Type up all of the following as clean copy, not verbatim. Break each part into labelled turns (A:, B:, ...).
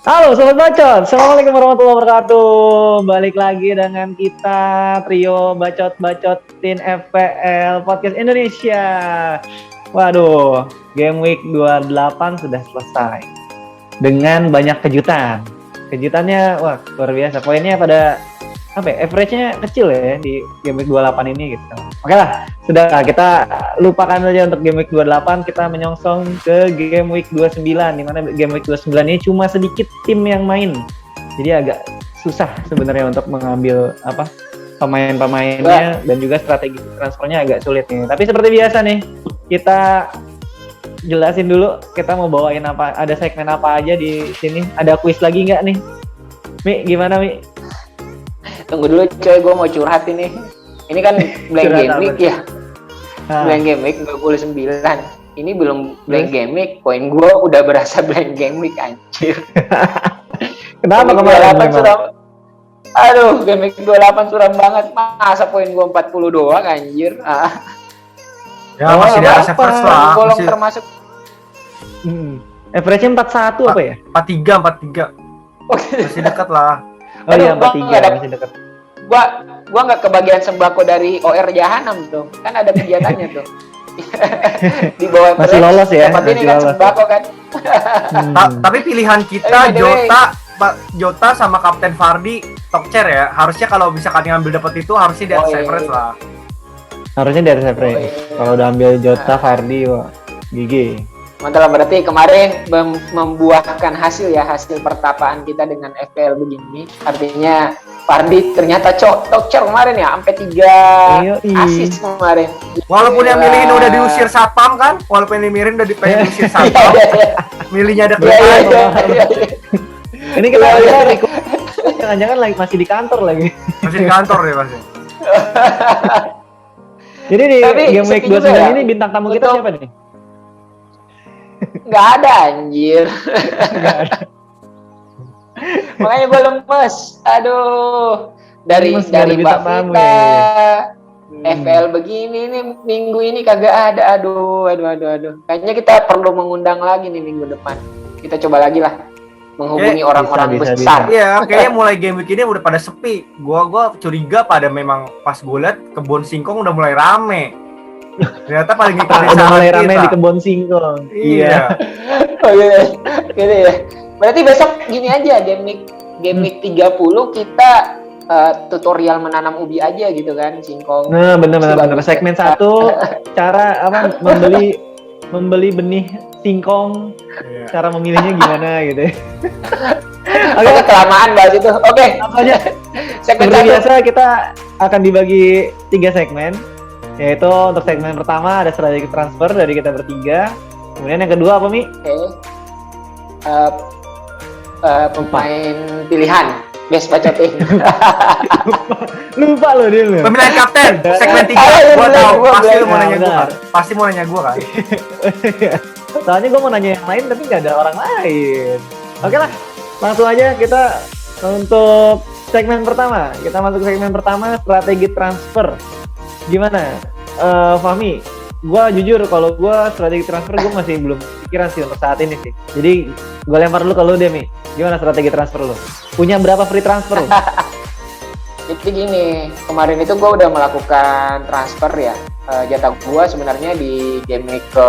A: Halo Sobat Bacot, Assalamualaikum warahmatullahi wabarakatuh. Balik lagi dengan kita trio bacot-bacotin FPL Podcast Indonesia. Waduh, Game Week 28 sudah selesai dengan banyak kejutan. Kejutannya wah luar biasa. Poinnya pada apa ya, average-nya kecil ya di Game Week 28 ini gitu. Oke lah, sudah kita lupakan saja untuk Game Week 28, kita menyongsong ke Game Week 29, di mana Game Week 29 ini cuma sedikit tim yang main. Jadi agak susah sebenarnya untuk mengambil pemain-pemainnya dan juga strategi transfernya agak sulit nih. Tapi seperti biasa nih, kita jelasin dulu kita mau bawain apa, ada segmen apa aja di sini. Ada quiz lagi nggak nih? Mi, gimana Mi?
B: Tunggu dulu coy, gue mau curhat ini. Ini kan blank game week ya. Blank game week 29. Ini belum blank game week, poin gue udah berasa blank game week anjir.
A: Kenapa kemarin?
B: Aduh, game week 28 suram banget. Masa poin gue 40 doang anjir.
C: Ya masih di atas average lah.
B: Golong termasuk.
A: Average-nya 41 apa ya?
C: 43. Masih dekat lah.
A: Oh iya, 43 masih dekat.
B: Gua nggak kebagian sembako dari OR Jahanam tuh. Kan ada kegiatannya tuh. Di bawah
A: masih lolos ya.
B: Dapat ini kan sembako kan.
C: Tapi pilihan kita Jota sama Kapten Fardi top chair ya. Harusnya kalau misalkan ngambil dapat itu harusnya di atas average lah.
A: Harusnya di atas average. Kalau udah ambil Jota, Fardi, wah, GG.
B: Mantap, berarti kemarin membuahkan hasil pertapaan kita dengan FPL begini. Artinya Fardi ternyata tokcer kemarin ya, sampai 3 assist kemarin.
C: Walaupun yang milihin udah diusir satpam kan, walaupun yang milihin udah dipengen diusir satpam, milihnya ada kelihatan.
A: Ini kita jangan-jangan lagi masih di kantor lagi.
C: Masih di kantor deh pasti.
A: Jadi di Game Week 29 ini bintang tamu kita siapa nih?
B: Nggak ada anjir.
A: Nggak ada.
B: Makanya gue lemes. Aduh. Dari Mbak Vita, FPL begini nih minggu ini kagak ada. Aduh. Kayaknya kita perlu mengundang lagi nih minggu depan. Kita coba lagi lah menghubungi orang-orang besar.
C: Iya, kayaknya mulai game week ini udah pada sepi. Gua curiga pada memang pas gue liat kebun singkong udah mulai rame. Ternyata paling ngikutin
A: udah mulai rame di kebun singkong.
C: Iya.
B: Oh iya. Gitu ya. Berarti besok gini aja, game week 30 kita tutorial menanam ubi aja gitu kan, singkong.
A: Nah, benar. Segmen 1 cara membeli benih singkong.
C: Iya.
A: Cara memilihnya gimana gitu.
B: Oke, kelamaan bahas itu. Oke.
A: Apanya? Seperti biasa kita akan dibagi 3 segmen. Yaitu untuk segmen pertama ada strategi transfer dari kita bertiga. Kemudian yang kedua apa, Mi?
B: Pemain pilihan. Best bacotin.
A: Lupa loh dia loh.
C: Pemilihan kapten segmen 3. Gua tahu pasti lu mau nanya gua kan. Pasti mau nanya gua kan.
A: Soalnya gua mau nanya yang lain tapi nggak ada orang lain. Oke lah, langsung aja kita untuk segmen pertama. Kita masuk ke segmen pertama, strategi transfer. Gimana, Fahmi? Gua jujur kalau gua strategi transfer gua masih belum pikiran sih untuk saat ini sih. Jadi gua lempar dulu ke lu deh, Mi. Gimana strategi transfer lu? Punya berapa free transfer lu?
B: Jadi gini, kemarin itu gua udah melakukan transfer ya. Jatah gua sebenarnya di game week ke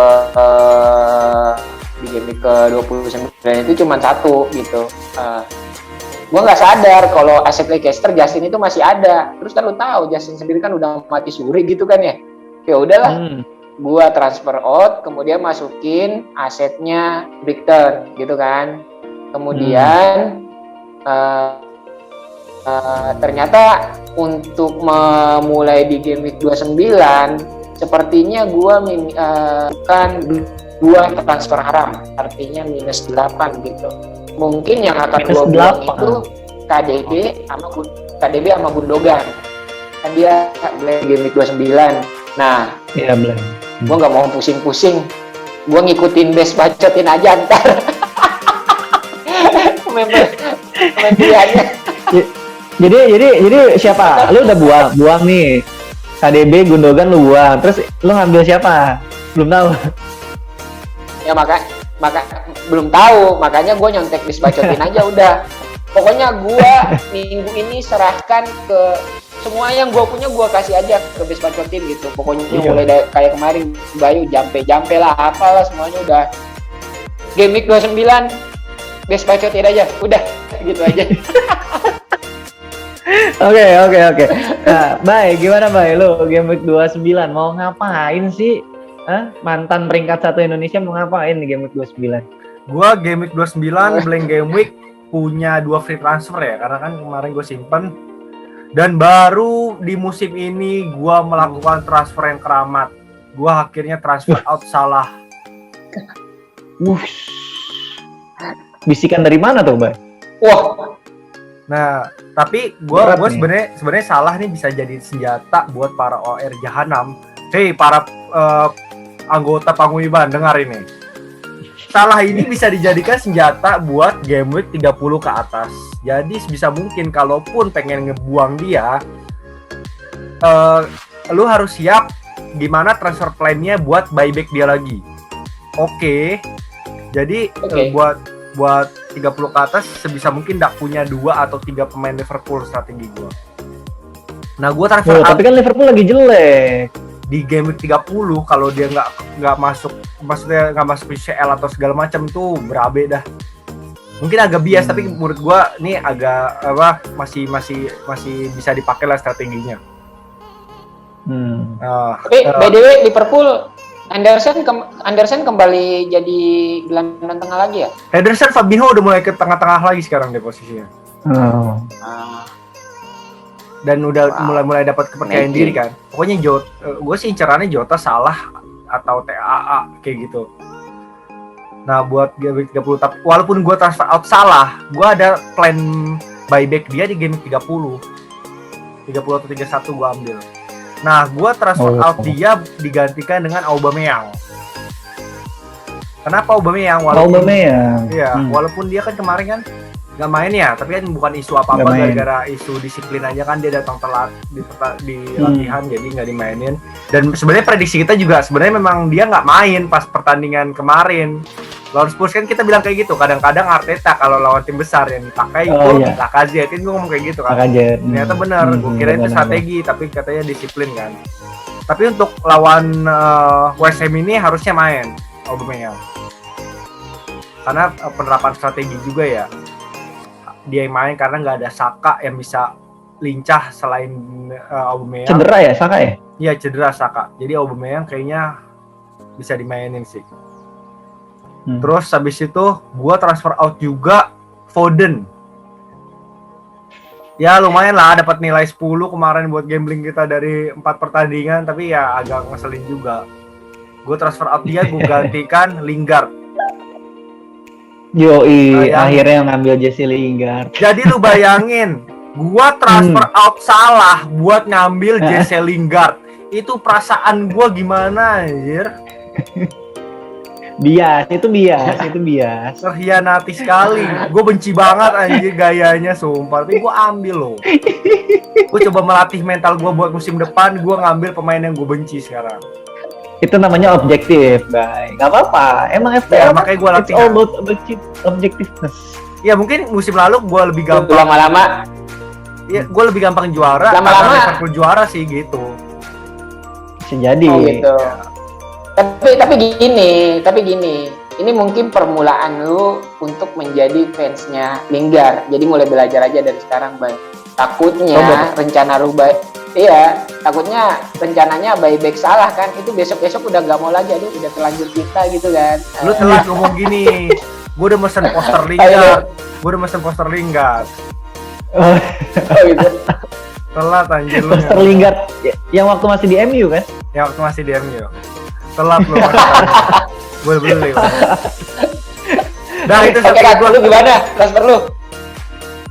B: 29 itu cuma 1 gitu. Gue nggak sadar kalau aset Leicester Justin itu masih ada. Terus kan lu tahu Justin sendiri kan udah mati suri gitu kan ya. Ya udahlah, gue transfer out, kemudian masukin asetnya Brighton gitu kan. Kemudian ternyata untuk memulai di game week 29 sepertinya gue kan 2 transfer haram, artinya minus 8 gitu. Mungkin yang akan gue buang itu KDB sama Gundogan. Kan dia blank game week 29. Nah,
A: iya blank.
B: Gue nggak mau pusing-pusing. Gue ngikutin best bacotin aja ntar. Pemain pilihannya.
A: Jadi siapa? Lu udah buang nih. KDB, Gundogan lu buang. Terus lu ngambil siapa? Belum tahu.
B: Ya belum tahu, makanya gue nyontek Bisbacotin aja udah. Pokoknya gue minggu ini serahkan ke semua yang gue punya, gue kasih aja ke Bisbacotin gitu. Pokoknya mulai kayak kemarin Bayu jampe lah, apalah semuanya udah. Game Week 29 Bisbacotin aja, udah gitu aja.
A: Oke. Nah, Bay, gimana Bay? Lu Game Week 29 mau ngapain sih? Mantan peringkat 1 Indonesia mau ngapain di Game Week 29?
C: Gua Game Week 29 blank Game Week punya 2 free transfer ya, karena kan kemarin gue simpen. Dan baru di musim ini gua melakukan transfer yang keramat. Gua akhirnya transfer out Salah.
A: Bisikan dari mana tuh, Bay?
B: Wah.
C: Nah, tapi gue sebenarnya Salah nih bisa jadi senjata buat para OR Jahanam. Hei, para anggota paguyuban, dengar ini. Salah ini bisa dijadikan senjata buat game week 30 ke atas. Jadi sebisa mungkin kalaupun pengen ngebuang dia, lu harus siap gimana transfer plan-nya buat buyback dia lagi. Oke. Jadi buat 30 ke atas sebisa mungkin nggak punya 2 atau 3 pemain Liverpool strategi gue. Nah, gue transfer
A: tapi kan Liverpool lagi jelek
C: di game week 30 kalau dia nggak masuk, maksudnya nggak masuk UCL atau segala macam tuh berabe dah. Mungkin agak bias tapi menurut gue nih agak masih bisa dipakai lah strateginya.
B: Tapi by the way Liverpool Anderson kembali jadi gelandang tengah lagi ya?
C: Henderson, Fabinho udah mulai ke tengah-tengah lagi sekarang deh posisinya. Dan udah mulai dapat kepercayaan diri kan. Pokoknya gue sih incerannya Jota, Salah atau TAA kayak gitu. Nah, buat game 30 tapi walaupun gue transfer out Salah, gue ada plan buyback dia di game 30 atau 31 gue ambil. Nah, gue transfer out dia digantikan dengan Aubameyang. Kenapa Aubameyang? Walaupun dia kan kemarin kan nggak main ya, tapi kan bukan isu apa-apa, gara-gara isu disiplin aja kan dia datang telat di latihan, jadi nggak dimainin. Dan sebenarnya prediksi kita juga sebenarnya memang dia nggak main pas pertandingan kemarin. Lawan Spurs kan kita bilang kayak gitu, kadang-kadang Arteta kalau lawan tim besar yang dipakai itu Lacazette, gue ngomong kayak gitu kan. Ternyata benar, gue kira itu strategi, tapi katanya disiplin kan. Tapi untuk lawan West Ham ini harusnya main Aubameyang, karena penerapan strategi juga ya. Dia yang main karena nggak ada Saka yang bisa lincah selain Aubameyang.
A: Cedera ya Saka ya?
C: Iya, cedera Saka. Jadi Aubameyang kayaknya bisa dimainin sih. Terus habis itu gua transfer out juga Foden. Ya lumayan lah, dapat nilai 10 kemarin buat gambling kita dari 4 pertandingan, tapi ya agak ngeselin juga. Gua transfer out dia, gua gantikan Lingard.
A: Akhirnya ngambil Jesse Lingard.
C: Jadi lu bayangin, gua transfer out Salah buat ngambil Jesse Lingard. Itu perasaan gua gimana anjir?
A: Bias.
C: Terhianati sekali. Gue benci banget anjir gayanya, sumpah. Tapi gue ambil loh. Gue coba melatih mental gue buat musim depan. Gue ngambil pemain yang gue benci sekarang.
A: Itu namanya objektif, Bay. Gak apa-apa. Emang FPL
C: makanya gue latih.
A: It's all about objectiveness.
C: Ya mungkin musim lalu gue lebih gampang.
B: Lama-lama.
C: Ya gue lebih gampang juara.
B: Lama-lama.
C: Liverpool juara sih gitu.
A: Bisa jadi.
B: Oh gitu. Tapi gini, ini mungkin permulaan lu untuk menjadi fansnya Lingard. Jadi mulai belajar aja dari sekarang, Bay. Takutnya rencananya buyback Salah kan, itu besok udah gak mau lagi, aduh udah terlanjur kita gitu kan.
C: Lu telat ngomong gini, gue udah mesen poster Lingard.
B: Oh gitu.
C: Telat anjir lu.
A: Poster Lingard yang waktu masih di MU kan?
C: Yang waktu masih di MU. Telat lu. Gue beli. Nah, itu
B: Oke, lu gimana? Transfer lu?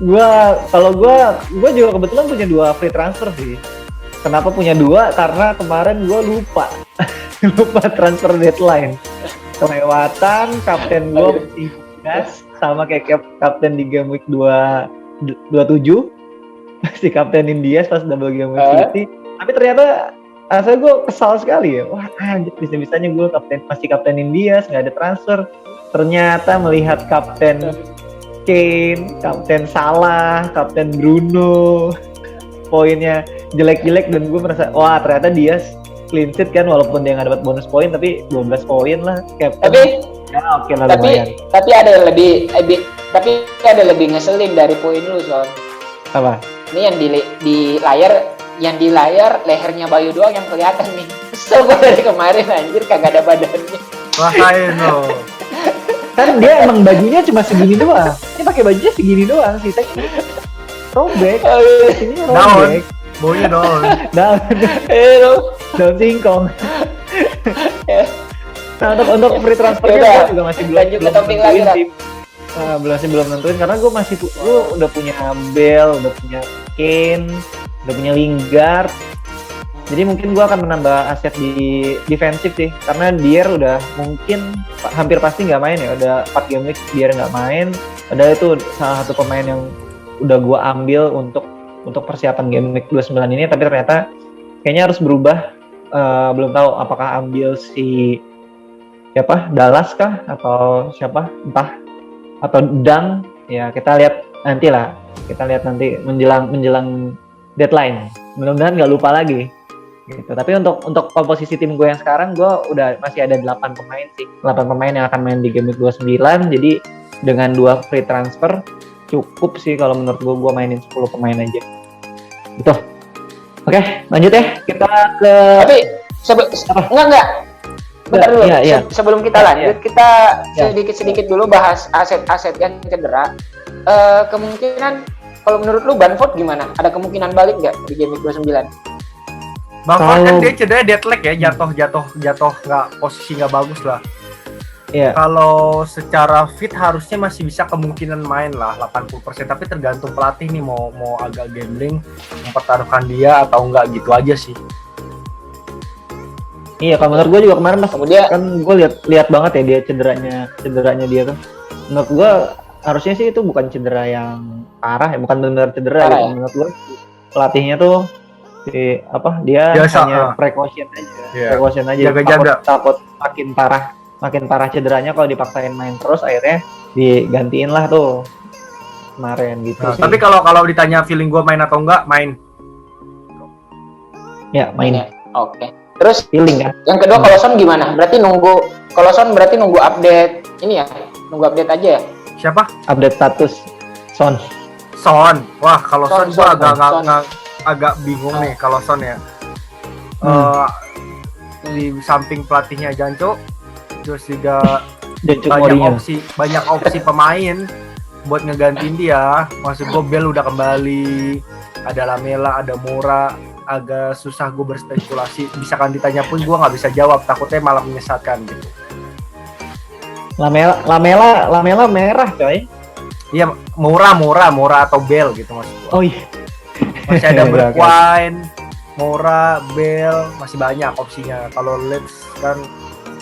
A: Gua juga kebetulan punya 2 free transfer sih. Kenapa punya 2? Karena kemarin gua lupa transfer deadline. Kelewatan kapten gua Dias sama kayak kapten di game week 27. Si kaptenin Dias pas double game week City. Tapi ternyata saya gue kesal sekali ya. Wah anjir, bisa-bisanya gue masih kaptenin Dias, nggak ada transfer. ternyata melihat Kapten Kane, Kapten Salah, Kapten Bruno poinnya jelek-jelek dan gue merasa wah ternyata dia clean sheet kan walaupun dia nggak dapat bonus poin tapi 12 poin lah Captain.
B: Tapi
A: ya oke lah lumayan.
B: Tapi ada lebih ngeselin dari poin lu soal.
A: Apa?
B: Ini yang di layar lehernya Bayu doang yang kelihatan nih. Kesel gue dari kemarin anjir kagak ada badannya.
C: Rasain lo.
A: Kan dia emang bajunya cuma segini doang. Ini pakai bajunya segini doang sih. Robek. Ini robek.
C: Baunya down.
A: Daun singkong. Nah untuk free transfernya gue juga masih belum nentuin tim. Belum nentuin karena gue udah punya Bale, udah punya Kane, udah punya Lingard. Jadi mungkin gue akan menambah aset di defensif sih karena Dier udah mungkin hampir pasti nggak main ya, udah 4 game week Dier nggak main. Padahal itu salah satu pemain yang udah gue ambil untuk persiapan game week 29 ini, tapi ternyata kayaknya harus berubah. Belum tahu apakah ambil si siapa, Dallas kah atau siapa entah, atau Dang ya, kita lihat nanti lah, kita lihat nanti menjelang deadline, mudah-mudahan nggak lupa lagi gitu. Tapi untuk komposisi tim gue yang sekarang, gue udah masih ada 8 pemain sih, 8 pemain yang akan main di game week 29. Jadi dengan 2 free transfer cukup sih kalau menurut gue mainin 10 pemain aja gitu. Oke, lanjut ya, kita ke
B: tapi enggak bentar dulu,
A: iya.
B: Sebelum kita lanjut, kita sedikit dulu bahas aset-aset yang cedera. Kemungkinan kalau menurut lu Bamford gimana? Ada kemungkinan balik nggak di game week 29?
C: Bamford kan dia cedera dead leg ya, jatuh nggak, posisi nggak bagus lah.
A: Iya.
C: Kalau secara fit harusnya masih bisa kemungkinan main lah 80%, tapi tergantung pelatih nih mau agak gambling mempertaruhkan dia atau enggak gitu aja sih.
A: Iya, kalau menurut gue juga kemarin pas kan gue lihat banget ya dia cederanya dia kan. Menurut gue harusnya sih itu bukan cedera yang parah ya, bukan benar cedera ya. Menurut gue pelatihnya tuh dia biasa, hanya precaution aja. Takut makin parah cederanya kalau dipaksain main terus, akhirnya digantiin lah tuh kemarin gitu.
C: Nah, tapi kalau ditanya feeling gue main atau enggak, main.
A: Ya, main.
B: Oke. Terus
A: feeling kan.
B: Yang kedua kalau Son gimana? Berarti nunggu update ini ya? Nunggu update aja ya?
C: Siapa?
A: Update status Son.
C: Wah, kalau Son gue agak bingung nih kalau Son ya. Di samping pelatihnya Janco, terus juga banyak opsi pemain buat ngegantiin dia. Maksud gue Bale udah kembali, ada Lamela, ada Moura. Agak susah gue berspekulasi. Misalkan ditanya pun gue nggak bisa jawab, takutnya malah menyesatkan gitu.
A: Lamela merah coy.
C: Iya, Moura atau Bale gitu maksud gue.
A: Oh iya.
C: Masih ada Bergwijn, Moura, Bale, masih banyak opsinya. Kalau Leeds kan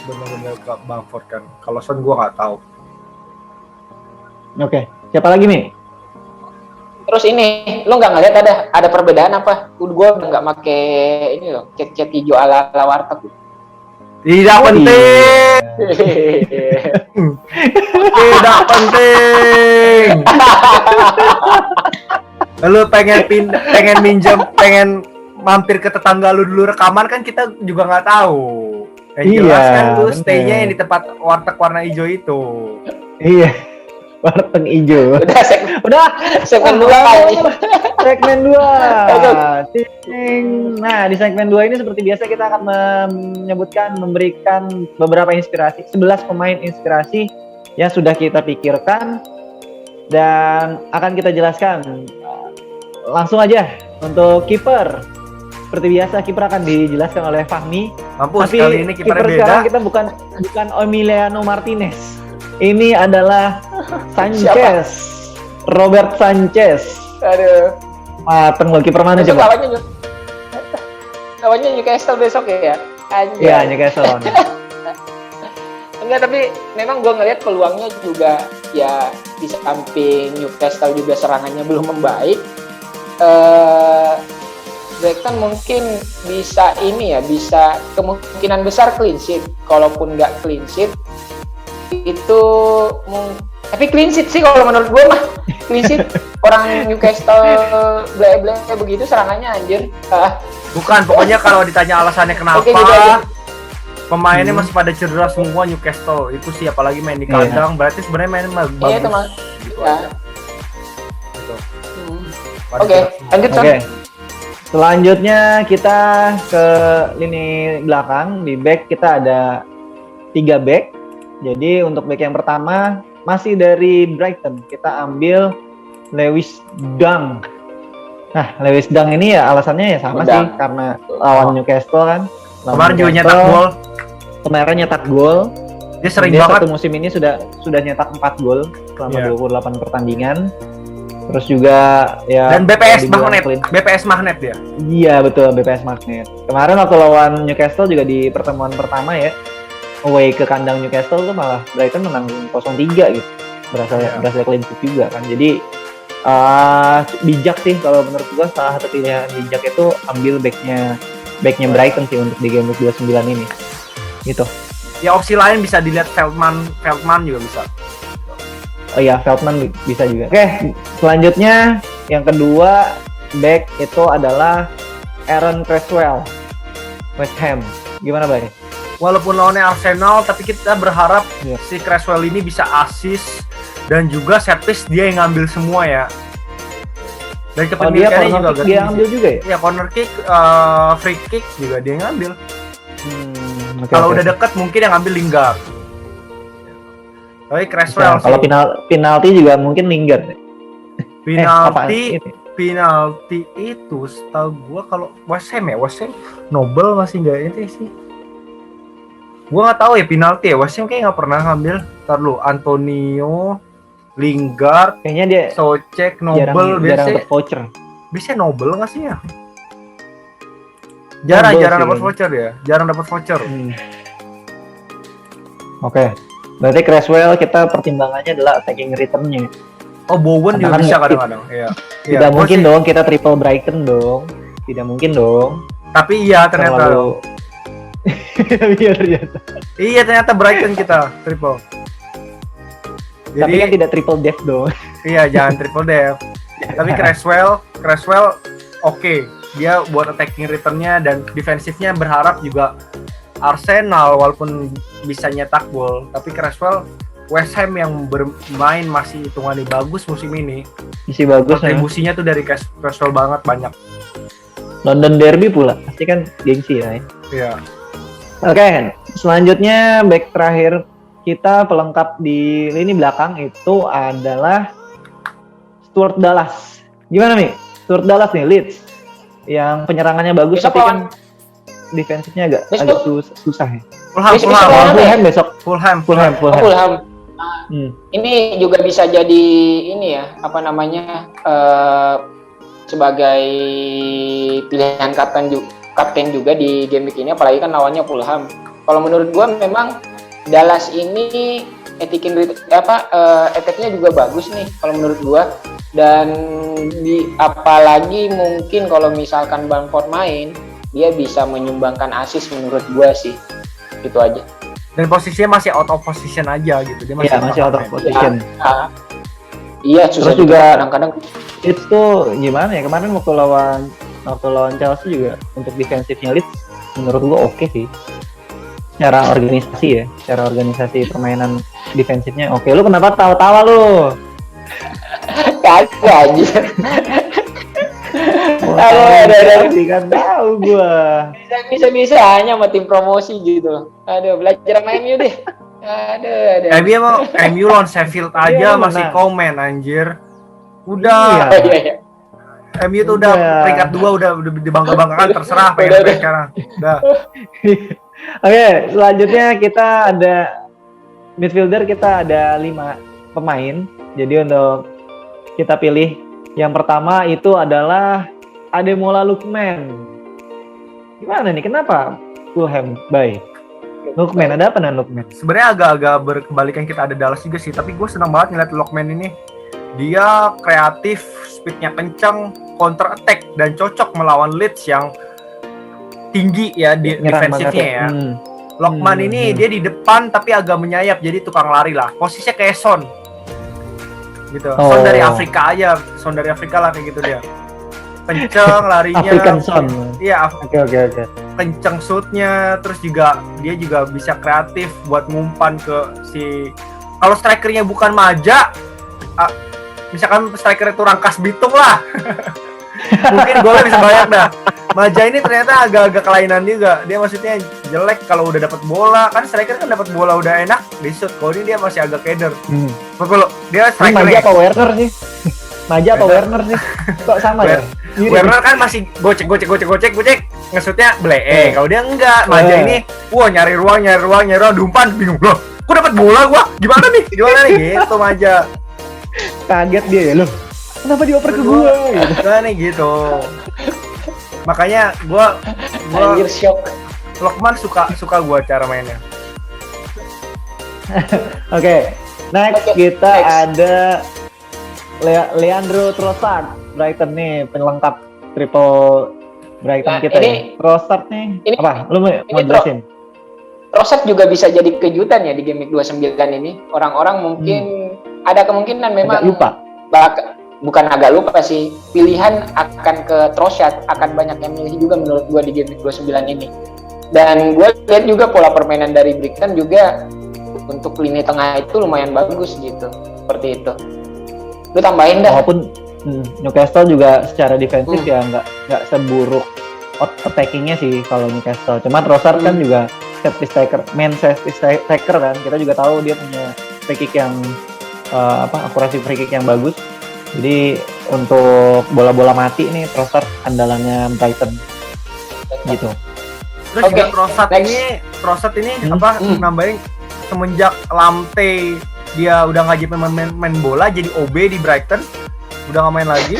C: benar-benar ke Bamford kan. Kalau Son gue nggak tahu.
A: Oke, siapa lagi nih?
B: Terus ini, lu nggak ngeliat ada perbedaan apa? Gue udah nggak make ini loh, cat hijau ala warteg.
C: Tidak penting. Tidak penting. Lu pengen minjem, mampir ke tetangga lu dulu rekaman kan, kita juga nggak tahu. Jelas kan lu stay-nya yang di tempat warteg warna hijau itu.
A: Iya. Warteg hijau. Udah segmen 2 aja. Segmen 2. Nah, di segmen 2 ini seperti biasa kita akan memberikan beberapa inspirasi, 11 pemain inspirasi yang sudah kita pikirkan dan akan kita jelaskan. Langsung aja untuk kiper. Seperti biasa kiper akan dijelaskan oleh Fahmi.
C: Tapi kali ini kiper beda.
A: Sekarang kita bukan Emiliano Martinez. Ini adalah Sanchez. Robert Sanchez.
B: Aduh.
A: Mateng lo, kiper mana coba?
B: Lawannya Newcastle besok ya?
A: Iya, Newcastle.
B: Enggak, tapi memang gue ngelihat peluangnya juga ya, di samping Newcastle juga serangannya belum membaik. Brighton mungkin bisa kemungkinan besar clean sheet. Kalaupun nggak clean sheet, itu tapi clean sheet sih kalau menurut gue mah. Clean sheet. Orang Newcastle ble begitu serangannya anjir.
C: Bukan, pokoknya kalau ditanya alasannya kenapa
B: Oke, gitu aja.
C: pemainnya masih pada cedera semua Newcastle itu sih, apalagi main di kandang, berarti sebenarnya mainnya bagus.
B: Iya itu mah.
C: Gitu
B: Ya.
C: aja. Gitu. Pada
B: Oke,
C: cedera semua.
B: lanjut Son.
A: Oke. Selanjutnya kita ke lini belakang. Di back kita ada 3 back. Jadi untuk back yang pertama masih dari Brighton. Kita ambil Lewis Dunk. Nah, Lewis Dunk ini ya alasannya ya sama
B: Dunk.
A: sih, karena lawan Newcastle kan. Lawan
C: Kemarin juga
A: Newcastle,
C: nyetak gol.
A: Kemarin nyetak gol.
C: Dia sering
A: Dia
C: banget.
A: satu musim ini sudah nyetak 4 gol selama
C: Iya.
A: 28 pertandingan. Terus juga ya
C: Dan BPS
A: dibilang
C: magnet.
A: clean.
C: BPS magnet dia.
A: Iya betul, BPS magnet. Kemarin waktu lawan Newcastle juga di pertemuan pertama ya, away ke kandang Newcastle tuh malah Brighton menang 0-3 gitu. Berhasil clean sheet juga kan. Jadi bijak sih kalau menurut gua, salah satu pilihan bijak itu ambil backnya Brighton sih untuk di game week 29 ini. Gitu.
C: Ya opsi lain bisa dilihat Feldman juga bisa.
A: Oh iya, Feldman bisa juga. Oke, selanjutnya yang kedua back itu adalah Aaron Cresswell, West Ham. Gimana, Bay?
C: Walaupun lawannya Arsenal, tapi kita berharap
A: Iya.
C: si Cresswell ini bisa assist dan juga set piece dia yang ngambil semua ya. Dan
A: Oh, dia
C: kepemilikannya
A: corner
C: juga
A: kick
C: agak
A: dia
C: tinggi
A: ambil
C: sih.
A: juga ya?
C: Ya corner kick, free kick juga dia yang ngambil.
A: Oke,
C: Kalau
A: oke.
C: udah deket mungkin yang ngambil Lingard. Tapi Cresswell
A: Nah, kalau
C: sih.
A: penalti juga mungkin Lingard.
C: Penalti
A: Ini.
C: penalti itu setahu gua kalau West Ham Noble masih nggak ini sih. Gua nggak tahu ya penalti ya, West Ham kayak nggak pernah ngambil. Ntar lu Antonio, Lingard,
A: Kayaknya dia
C: Socek,
A: jarang
C: Noble
A: dapet
C: biasanya
A: voucher.
C: Noble nggak sih ya?
A: Noble
C: Jarang
A: sih
C: dapat
A: kayaknya.
C: voucher ya, jarang dapat voucher.
A: Oke. Berarti Cresswell kita pertimbangannya adalah attacking return-nya.
C: Oh Bowen juga
A: Karena
C: bisa
A: kan
C: kadang-kadang. Iya.
A: Tidak
C: Gua
A: mungkin
C: sih-
A: dong kita triple Brighton dong. Tidak mungkin dong.
C: Tapi iya ternyata.
A: Terlalu iya ternyata.
C: Iya ternyata Brighton kita triple.
A: Tapi kan tidak triple death dong.
C: Iya, jangan triple death. Tapi Cresswell oke. Dia buat attacking return-nya dan defensifnya berharap juga Arsenal walaupun bisa nyetak gol, tapi Cresswell West Ham yang bermain masih hitungannya bagus musim ini.
A: Masih bagus ya.
C: Kontribusinya tuh dari Cresswell banget banyak.
A: London Derby pula. Pasti kan gengsi ya.
C: Iya.
A: Oke, selanjutnya back terakhir kita pelengkap di lini belakang itu adalah Stuart Dallas. Gimana nih? Stuart Dallas nih, Leeds. Yang penyerangannya bagus
B: Besok
A: tapi
B: lawan-
A: kan defensifnya agak
B: Besok-
A: susah ya.
B: Besok
C: Fulham.
B: lawan apa ya?
A: Fulham besok.
C: Fulham.
B: Fulham.
A: Hmm.
B: Ini juga bisa jadi ini ya, apa namanya, sebagai pilihan kapten juga di game week ini, apalagi kan lawannya Fulham. Kalau menurut gua memang Dallas ini attack-nya juga bagus nih kalau menurut gua, dan apalagi mungkin kalau misalkan Bamford main, dia bisa menyumbangkan assist menurut gua sih. Itu aja.
C: Dan posisinya masih out of position aja gitu. Dia
A: Iya, masih out of
C: main.
A: position.
B: Iya, susah
A: Terus juga
B: kadang-kadang.
A: Leeds tuh gimana ya? Kemarin waktu lawan Chelsea juga untuk defensifnya Leeds menurut gua oke sih. Secara organisasi permainan defensifnya oke. Lu kenapa tawa-tawa lu?
B: Kagak aja.
A: Ada kan tahu gua.
B: Bisa hanya sama tim promosi gitu. Aduh, belajar main MU deh. Aduh.
C: MU lawan Sheffield aja
A: Iya,
C: masih
A: menang.
C: komen anjir. Udah.
B: Iya.
C: MU tuh udah
A: Udah.
C: peringkat 2 udah dibangga-banggakan, terserah pengen apa sekarang. Udah.
A: Oke, selanjutnya kita ada midfielder, kita ada 5 pemain. Jadi untuk kita pilih yang pertama itu adalah Ademola Lookman. Gimana nih? Kenapa Fulham? Baik. Lookman, ada apa dengan Lookman?
C: Sebenarnya agak-agak berkebalikan, kita ada Dallas juga sih, tapi gue senang banget ngeliat Lookman ini. Dia kreatif, speednya kencang, counter attack, dan cocok melawan Leeds yang tinggi ya di
A: Nyerang
C: defensifnya
A: banget
C: ya. Lokman ini dia di depan tapi agak menyayap, jadi tukang lari lah. Posisinya kayak Son. Gitu. Son dari Afrika aja, Son dari Afrika lah kayak gitu dia. Kenceng larinya.
A: African Son.
C: Iya,
A: Oke.
C: kenceng shootnya, terus juga dia juga bisa kreatif buat ngumpan ke si. Kalau strikernya bukan Maja, misalkan striker itu Rangkas Bitung lah. Mungkin golnya bisa banyak dah. Maja ini ternyata agak-agak kelainan juga. Dia maksudnya jelek kalau udah dapat bola. Kan striker kan dapat bola udah enak di shoot. Kalau ini dia masih agak keder. Kalau dia striker
A: Maja apa Werner sih? Maja apa Werner sih? Kok sama ya?
C: Werner kan masih gocek. Nge-shootnya blee. Kalau dia enggak, Maja ini nyari ruang, dumpan bingung loh. Kok dapat bola gua? Gimana nih? Gitu Maja.
A: Kaget dia ya loh. Kenapa dioper ke gua?
C: Gitu. Makanya gua
B: Anjir, shock.
C: Lokman suka gua cara mainnya.
A: Oke. Next kita ada Leandro Trossard, Brighton nih, pelengkap triple Brighton kita
B: ini,
A: ya. Trossard nih, apa? Lu mau jelasin?
B: Trossard juga bisa jadi kejutan ya di Game Week 29 ini. Orang-orang mungkin ada kemungkinan memang
A: agak lupa.
B: Bukan agak lupa sih, pilihan akan ke Trossard, akan banyak yang milih juga menurut gua di Game Week 29 ini. Dan gua lihat juga pola permainan dari Brighton juga untuk lini tengah itu lumayan bagus gitu, seperti itu. Lu tambahin dah.
A: Walaupun Newcastle juga secara defensif ya nggak seburuk attackingnya sih kalau Newcastle. Cuma Trossard kan juga safety striker, main safety striker kan. Kita juga tahu dia punya free kick yang akurasi free kick yang bagus. Jadi untuk bola-bola mati nih Trossard andalannya Brighton gitu.
C: Terus juga Trossard ini nambahin semenjak Lamptey dia udah ngajib main bola jadi OB di Brighton, udah nggak main lagi.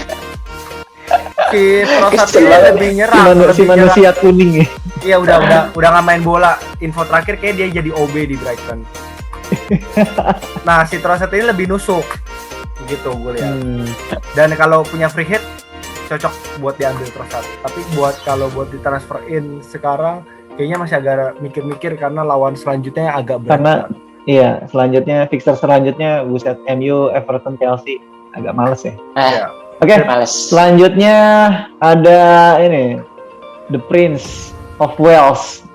C: Si Trossard ini lebih nyerang,
A: si manusia kuning ya.
C: Iya udah nggak main bola. Info terakhir kayak dia jadi OB di Brighton. Nah si Trossard ini lebih nusuk. Gitu gue lihat. Dan kalau punya free hit cocok buat diambil Trossard. Tapi kalau buat ditransferin sekarang kayaknya masih agak mikir-mikir karena lawan selanjutnya agak berat.
A: Karena iya, selanjutnya fixture selanjutnya buset MU, Everton, Chelsea agak males ya. Oke. Selanjutnya ada ini The Prince of Wales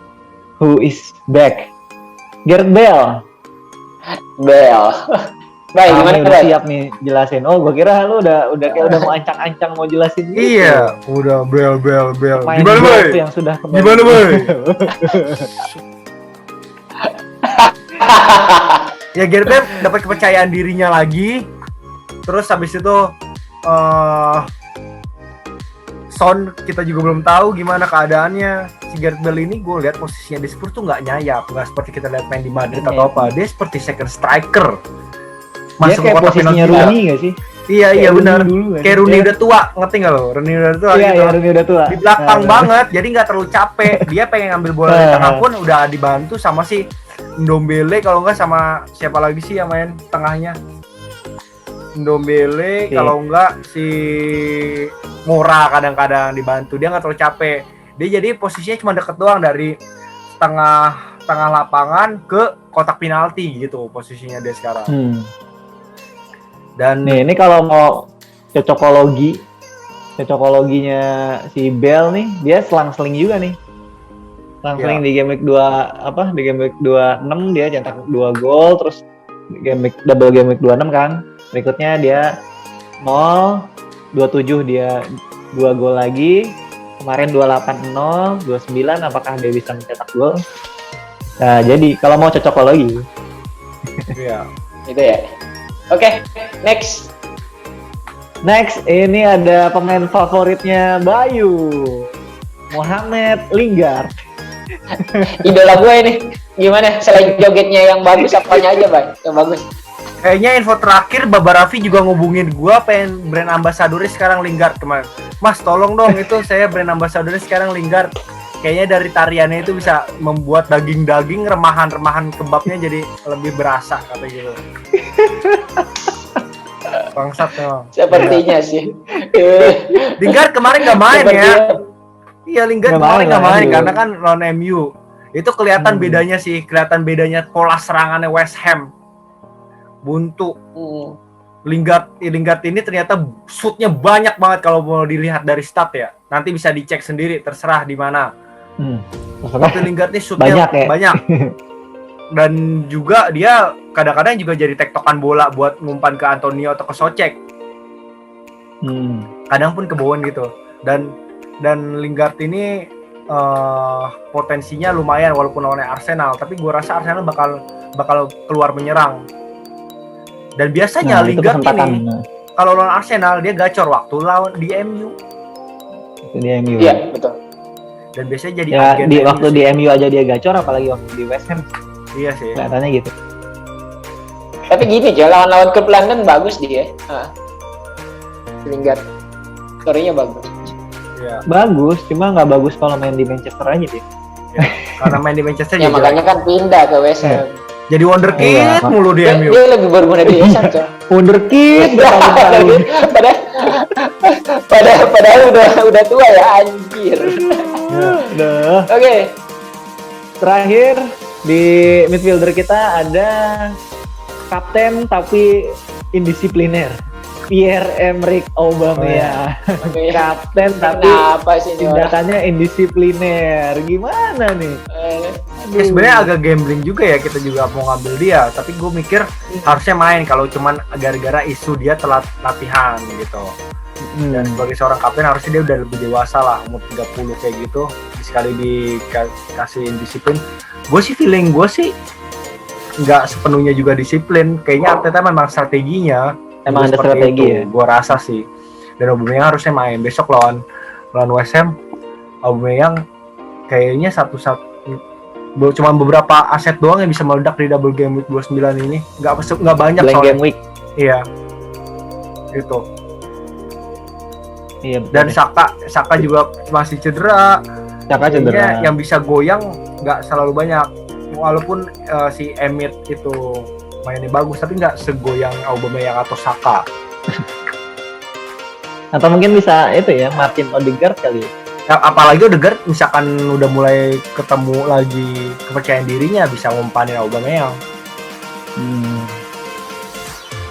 A: who is back. Gareth Bale. Baik, gimana udah siap nih jelasin. Oh, gua kira lu udah kayak udah mau ancang-ancang mau jelasin gitu.
C: Iya, udah bel.
A: Gimana, Boy? Yang sudah
C: Gimana, Boy? Ya Gareth Bale dapat kepercayaan dirinya lagi. Terus habis itu Son kita juga belum tahu gimana keadaannya. Si Gareth Bale ini gue lihat posisinya di Spurs tuh nggak nyayap, nggak seperti kita lihat main di Madrid atau apa. Dia seperti second striker.
A: Masuk dia kayak posisinya Rooney nggak sih?
C: Iya benar. Kayak Rooney udah tua, ngerti nggak lo? Rooney udah tua gitu.
A: Iya, Rooney udah tua.
C: Di belakang banget, jadi nggak terlalu capek. Dia pengen ngambil bola di tengah pun udah dibantu sama si Ndombele, kalau nggak sama siapa lagi sih yang main tengahnya? Ndombele, kalau nggak si Moura kadang-kadang dibantu. Dia nggak terlalu capek. Dia jadi posisinya cuma deket doang dari tengah lapangan ke kotak penalti gitu posisinya dia sekarang. Dan
A: nih, ini kalau mau cocokologinya si Bale nih, dia selang-seling juga nih. Selang-seling di game week 2 di game week 26 dia cetak 2 gol, terus double game week 26 kan. Berikutnya dia 27 dia 2 gol lagi. Kemarin 28-0, 29 apakah dia bisa mencetak gol? Nah, jadi kalau mau cocokologi.
B: Iya. Itu ya. Oke, next
A: ini ada pemain favoritnya Bayu, Mohamed Lingard.
B: Idola gue ini. Gimana? Selain jogetnya yang bagus, apanya aja, Bang? Yang bagus.
C: Kayaknya info terakhir Baba Raffi juga ngubungin gue pengen brand ambassadornya sekarang Lingard kemarin. Mas, tolong dong itu saya brand ambassadornya sekarang Lingard. Kayaknya dari tariannya itu bisa membuat daging-daging remahan kebabnya jadi lebih berasa kata gitu. Bangsat memang.
B: Sepertinya sih.
C: Lingard kemarin nggak main ya. Iya Lingard kemarin nggak main karena kan lawan MU. Itu kelihatan bedanya pola serangannya West Ham. Buntu. Lingard ini ternyata shootnya banyak banget kalau mau dilihat dari stat ya. Nanti bisa dicek sendiri, terserah di mana. Tapi Lingard ini shootnya banyak. Dan juga dia kadang-kadang juga jadi tektokan bola buat ngumpan ke Antonio atau ke Soucek. Kadang pun kebawaan gitu. Dan Lingard ini potensinya lumayan walaupun lawannya Arsenal, tapi gue rasa Arsenal bakal keluar menyerang. Dan biasanya Lingard ini kalau lawan Arsenal dia gacor waktu lawan di MU.
B: Iya, betul.
C: Dan biasanya jadi
A: agen waktu di MU aja dia gacor, apalagi waktu di West Ham.
C: Iya sih.
A: Kelihatannya gitu.
B: Tapi gini aja, lawan klub London bagus dia. Lingard. Story-nya bagus.
A: Ya. Bagus, cuma nggak bagus kalau main di Manchester aja dia.
C: Ya, karena main di Manchester
B: ya makanya kan pindah ke West Ham.
C: Jadi wonderkid mulu di MU.
B: Dia lebih berguna di West Ham, coy.
A: Wonderkid.
B: Padahal udah tua ya, anjir.
A: Udah.
B: Oke.
A: Terakhir di midfielder kita ada kapten tapi indisipliner. Pierre-Emerick Aubameyang. Kapten tapi tindakannya indisipliner. Gimana nih?
C: Sebenarnya agak gambling juga ya, kita juga mau ngambil dia, tapi gue mikir harusnya main kalau cuman gara-gara isu dia telat latihan gitu. Dan sebagai seorang kapten harusnya dia udah lebih dewasa lah, umur 30 kayak gitu, sekali dikasih disiplin. Gue sih nggak sepenuhnya juga disiplin, kayaknya Arteta memang strateginya
A: emang ada strategi ya?
C: Gue rasa sih. Dan Aubameyang harusnya main besok lawan West Ham. Aubameyang kayaknya cuma beberapa aset doang yang bisa meledak di double game week 29 ini. Nggak banyak
A: soalnya. Game week.
C: Iya. Gitu.
A: Iya. Betul.
C: Dan Saka juga masih cedera.
A: Cedera.
C: Yang bisa goyang nggak selalu banyak. Walaupun si Emit itu mainnya bagus, tapi nggak segoyang Aubameyang atau Saka.
A: Atau mungkin bisa itu ya, Martin Odegaard kali ya.
C: Apalagi Odegaard misalkan udah mulai ketemu lagi kepercayaan dirinya, bisa ngumpanin Aubameyang.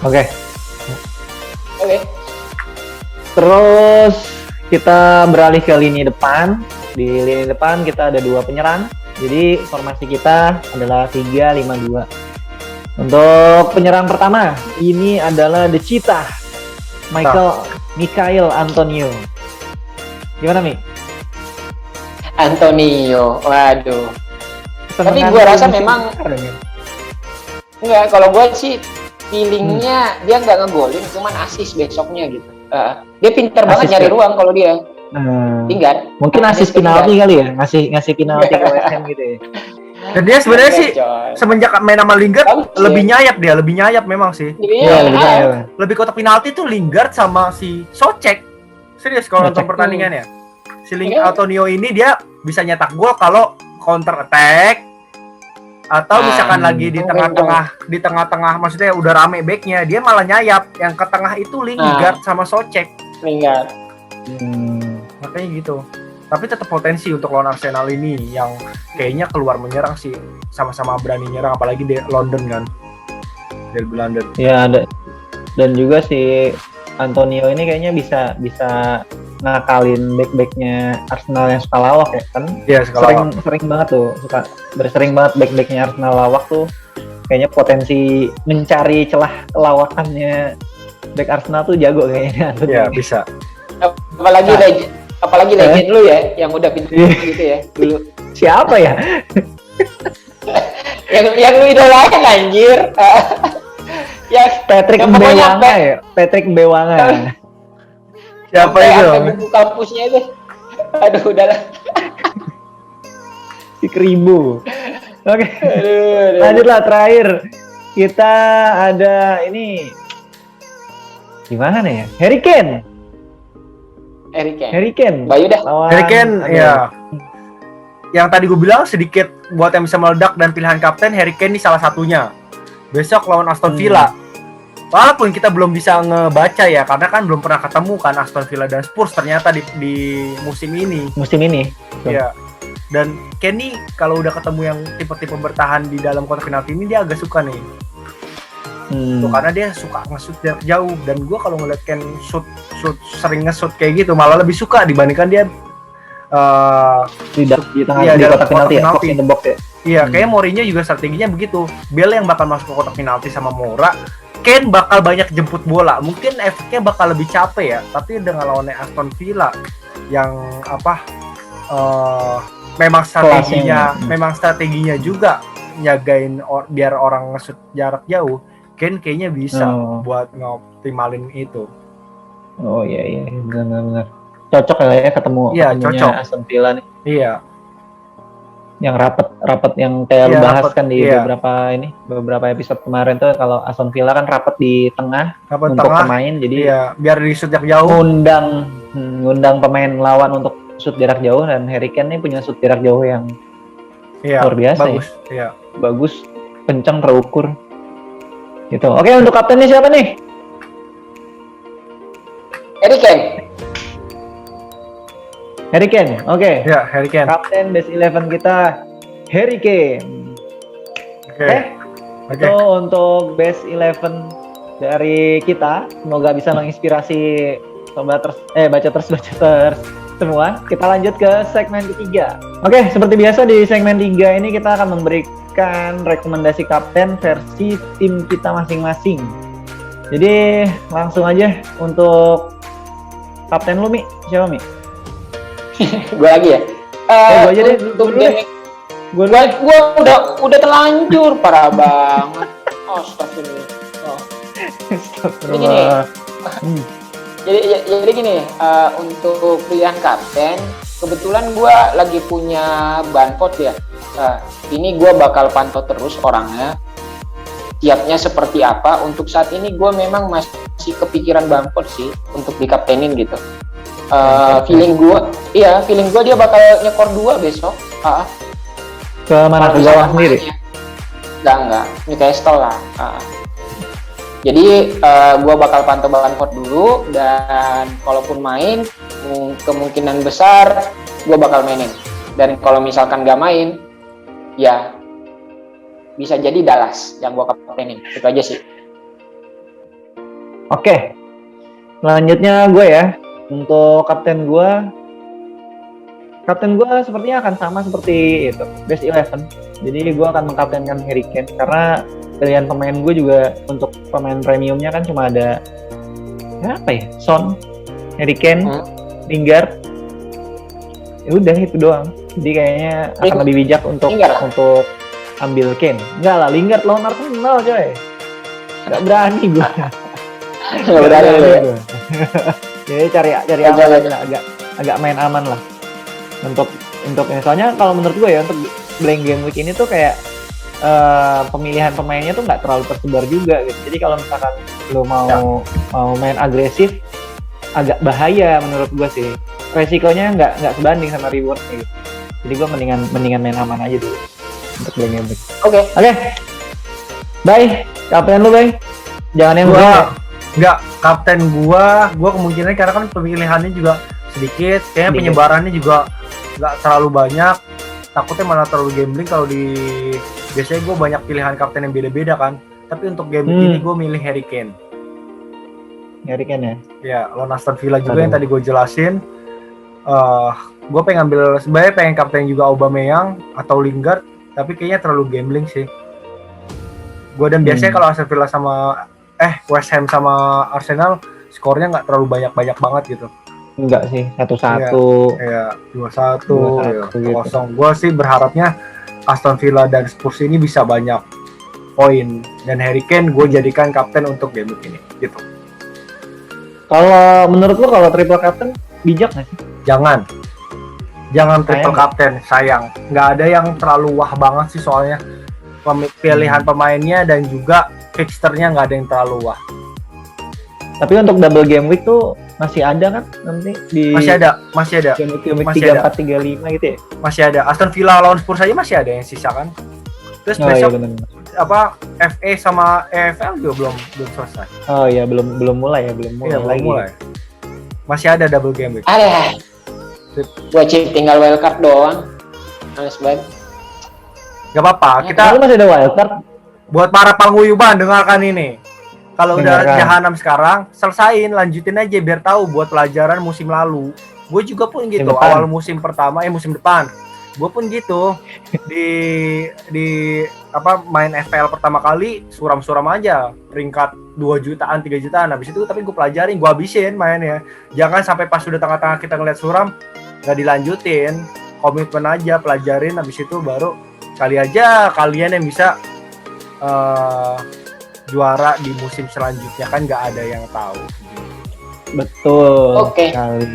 A: Oke. Terus kita beralih ke lini depan. Di lini depan kita ada 2 penyerang. Jadi formasi kita adalah 3-5-2. Untuk penyerang pertama, ini adalah The Cheetah, Michail Antonio. Gimana, Mi?
B: Antonio, waduh. Tapi gue rasa memang enggak, kalau gue sih feelingnya dia nggak ngegolin, cuman assist besoknya gitu. Dia pintar banget nyari ruang kalau dia. Tinggal.
A: Mungkin assist penalti kali ya, ngasih penalti ke West Ham gitu ya.
C: Dan dia sebenarnya sih semenjak main sama Lingard lebih nyayap memang sih.
A: Iya, lebih nyayap.
C: Lebih kotak penalti tuh Lingard sama si Soucek. Serius kalau nonton pertandingannya. Si Antonio ini dia bisa nyetak gol kalau counter attack atau misalkan lagi di tengah-tengah maksudnya udah rame backnya, dia malah nyayap. Yang ke tengah itu Lingard sama Soucek.
B: Lingard.
C: Makanya gitu. Tapi tetap potensi untuk lawan Arsenal ini yang kayaknya keluar menyerang sih, sama-sama berani nyerang, apalagi di London kan, derby London.
A: Ya ada. Dan juga si Antonio ini kayaknya bisa ngakalin back-backnya Arsenal yang suka lawak ya kan?
C: Iya,
A: sering banget tuh, sering banget back-backnya Arsenal lawak tuh. Kayaknya potensi mencari celah lawakannya back Arsenal tuh jago kayaknya.
C: Iya, bisa.
B: Apalagi legend lu ya, yang udah pintar gitu ya dulu.
A: Siapa ya?
B: yang lu idolain anjir.
A: Patrick Bewanga ya? Patrick Bewanga.
C: Siapa itu?
B: Buku kampusnya itu. Aduh, udahlah.
A: Si Kribo. Oke. Lanjutlah terakhir. Kita ada ini. Gimana ya? Harry Kane.
B: Bayu dah.
C: Harry Kane ya. Yang tadi gue bilang sedikit buat yang bisa meledak dan pilihan kapten, Harry Kane ini salah satunya. Besok lawan Aston Villa. Walaupun kita belum bisa ngebaca ya, karena kan belum pernah ketemu kan Aston Villa dan Spurs ternyata di musim ini.
A: Iya.
C: Dan Kenny kalau udah ketemu yang tipe-tipe bertahan di dalam kotak penalti ini dia agak suka nih. Tuh, karena dia suka nge-shoot jarak jauh, dan gue kalau ngeliat Ken sering nge-shoot kayak gitu malah lebih suka dibandingkan dia
A: di tengah di kotak penalti ya, box in the box ya.
C: Iya, kayaknya Mourinho juga strateginya begitu. Bale yang bakal masuk ke kotak penalti sama Moura, Ken bakal banyak jemput bola. Mungkin efeknya bakal lebih capek ya, tapi dengan lawannya Aston Villa yang memang strateginya juga nyagain biar orang nge-shoot jarak jauh. Ken kayaknya bisa buat ngoptimalin itu.
A: Oh iya benar. Cocok ya ketemu Aston Villa nih.
C: Iya.
A: Yang rapat yang kayak lu bahas kan di beberapa episode kemarin tuh, kalau Aston Villa kan rapat di tengah untuk pemain, jadi
C: biar di shoot jarak jauh.
A: Ngundang pemain lawan untuk shoot jarak jauh, dan Harry Kane nih punya shoot jarak jauh yang luar biasa
C: bagus.
A: Ya. Bagus, kencang, terukur. Gitu. Oke, untuk kaptennya siapa nih? Harry Kane. Oke.
C: Ya, Harry Kane.
A: Kapten base 11 kita Harry Kane. Oke. Itu untuk base 11 dari kita. Semoga bisa menginspirasi bacoters semua. Kita lanjut ke segmen ketiga. Oke, seperti biasa di segmen 3 ini kita akan memberikan rekomendasi kapten versi tim kita masing-masing. Jadi langsung aja untuk kapten lu, Mi. Siapa, Mi?
B: Gue lagi ya.
A: Gue aja deh.
B: Gue udah terlanjur, parah banget. Astagfirullah. Jadi gini, untuk pilihan kapten, kebetulan gue lagi punya Bamford ya. Ini gue bakal pantau terus orangnya, siapnya seperti apa. Untuk saat ini gue memang masih kepikiran Bamford sih untuk dikaptenin gitu. Feeling gue dia bakal nyekor 2 besok.
A: Ke mana, ke gawang sendiri?
B: Enggak, Newcastle lah. Jadi gue bakal pantau Bamford dulu, dan kalaupun main kemungkinan besar gue bakal mainin. Dan kalau misalkan gak main, ya bisa jadi Dallas yang gue kaptenin. Itu aja sih.
A: Oke, selanjutnya gue ya. Untuk kapten gue sepertinya akan sama seperti itu, base 11. Jadi gue akan mengkaptenkan Harry Kane, karena pilihan pemain gue juga untuk pemain premiumnya kan cuma ada Son, Harry Kane, Lingard. Ya udah itu doang. Jadi kayaknya akan lebih bijak untuk ambil Kane. Enggak lah, Lingard lawan Arsenal coy. Enggak berani gue.
B: Enggak berani gue.
A: Jadi cari aman lah, agak main aman lah. Untuk soalnya kalau menurut gue ya, untuk blank game week ini tuh kayak pemilihan pemainnya tuh nggak terlalu tersebar juga gitu. Jadi kalau misalkan lo mau main agresif, agak bahaya menurut gue sih. Resikonya nggak sebanding sama rewardnya gitu. Jadi gue mendingan main aman aja dulu untuk blank game week. Oke. Bye. Kapten lu, Bye. Jangan yang
C: Enggak, kapten gua kemungkinan karena kan pemilihannya juga sedikit, kayaknya penyebarannya juga nggak terlalu banyak. Takutnya malah terlalu gambling kalau biasanya gua banyak pilihan kapten yang beda-beda kan. Tapi untuk game ini gua milih Harry Kane.
A: Harry Kane ya?
C: Ya, lawan Aston Villa juga yang tadi gua jelasin. Gua sebenarnya pengen kapten juga Aubameyang atau Lingard, tapi kayaknya terlalu gambling sih. Gua dan biasanya kalau Aston Villa sama West Ham sama Arsenal skornya nggak terlalu banyak banget gitu.
A: Enggak sih, 1-1.
C: Iya, 2-1, 0. Gue sih berharapnya Aston Villa dan Spurs ini bisa banyak poin, dan Harry Kane gue jadikan kapten untuk game ini gitu.
A: Kalau menurut lo kalau triple captain bijak nggak sih?
C: Jangan triple captain, sayang. Nggak ada yang terlalu wah banget sih soalnya. Pilihan pemainnya dan juga fixturnya nggak ada yang terlalu wah.
A: Tapi untuk double game week tuh masih ada kan nanti di
C: masih ada
A: game week 34, 35 gitu ya?
C: Masih ada. Aston Villa lawan Spurs aja masih ada yang sisa kan. Terus besok FA sama EFL juga belum selesai.
A: Oh iya, belum mulai.
C: Masih ada double game week.
B: Gua tinggal wildcard doang. males banget.
C: Gak apa-apa, kita
A: Kalau masih ada wildcard.
C: buat para paguyuban dengarkan ini. Kalau udah
A: Dengarkan.
C: jahanam sekarang, selesain, lanjutin aja biar tahu buat pelajaran musim lalu. Gue juga pun gitu,
A: depan.
C: awal musim pertama, musim depan. Gue pun gitu di apa main FPL pertama kali suram-suram aja, peringkat 2 jutaan, 3 jutaan. Habis itu tapi gue pelajarin, gue habisin mainnya. Jangan sampai pas sudah tengah-tengah kita ngeliat suram nggak dilanjutin. Komitmen aja, pelajarin, habis itu baru kali aja kalian yang bisa juara di musim selanjutnya, kan nggak ada yang tahu.
A: Betul.
B: Oke.
A: Sekali.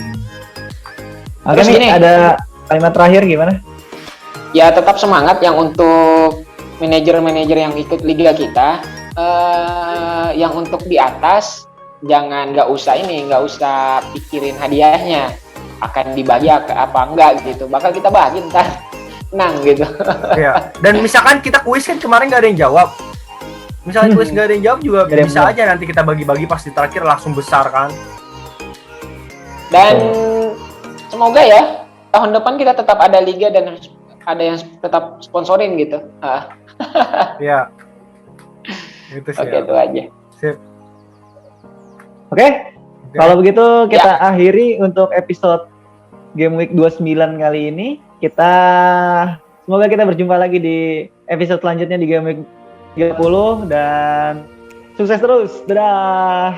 A: Oke
B: Terus
A: nih,
B: gini.
A: ada kalimat terakhir gimana?
B: Ya tetap semangat yang untuk manajer-manajer yang ikut liga kita. Yang untuk di atas jangan nggak usah pikirin hadiahnya akan dibagi apa enggak gitu. Bakal kita bagi ntar. Tenang gitu.
C: Ya. Dan misalkan kita kuis kan kemarin nggak ada yang jawab. Misalnya kuis nggak ada yang jawab juga
A: Nggak ada yang
C: bisa
A: jawab.
C: aja nanti kita bagi-bagi pas di terakhir langsung besar kan.
B: Dan semoga ya tahun depan kita tetap ada liga dan ada yang tetap sponsorin gitu.
C: Iya. Itu sih.
B: Oke, itu aja.
C: Sip.
A: Oke.
C: Oke.
A: Kalau begitu kita akhiri untuk episode Game Week 29 kali ini. Semoga kita berjumpa lagi di episode selanjutnya di Game Week 30 dan sukses terus. Dadah.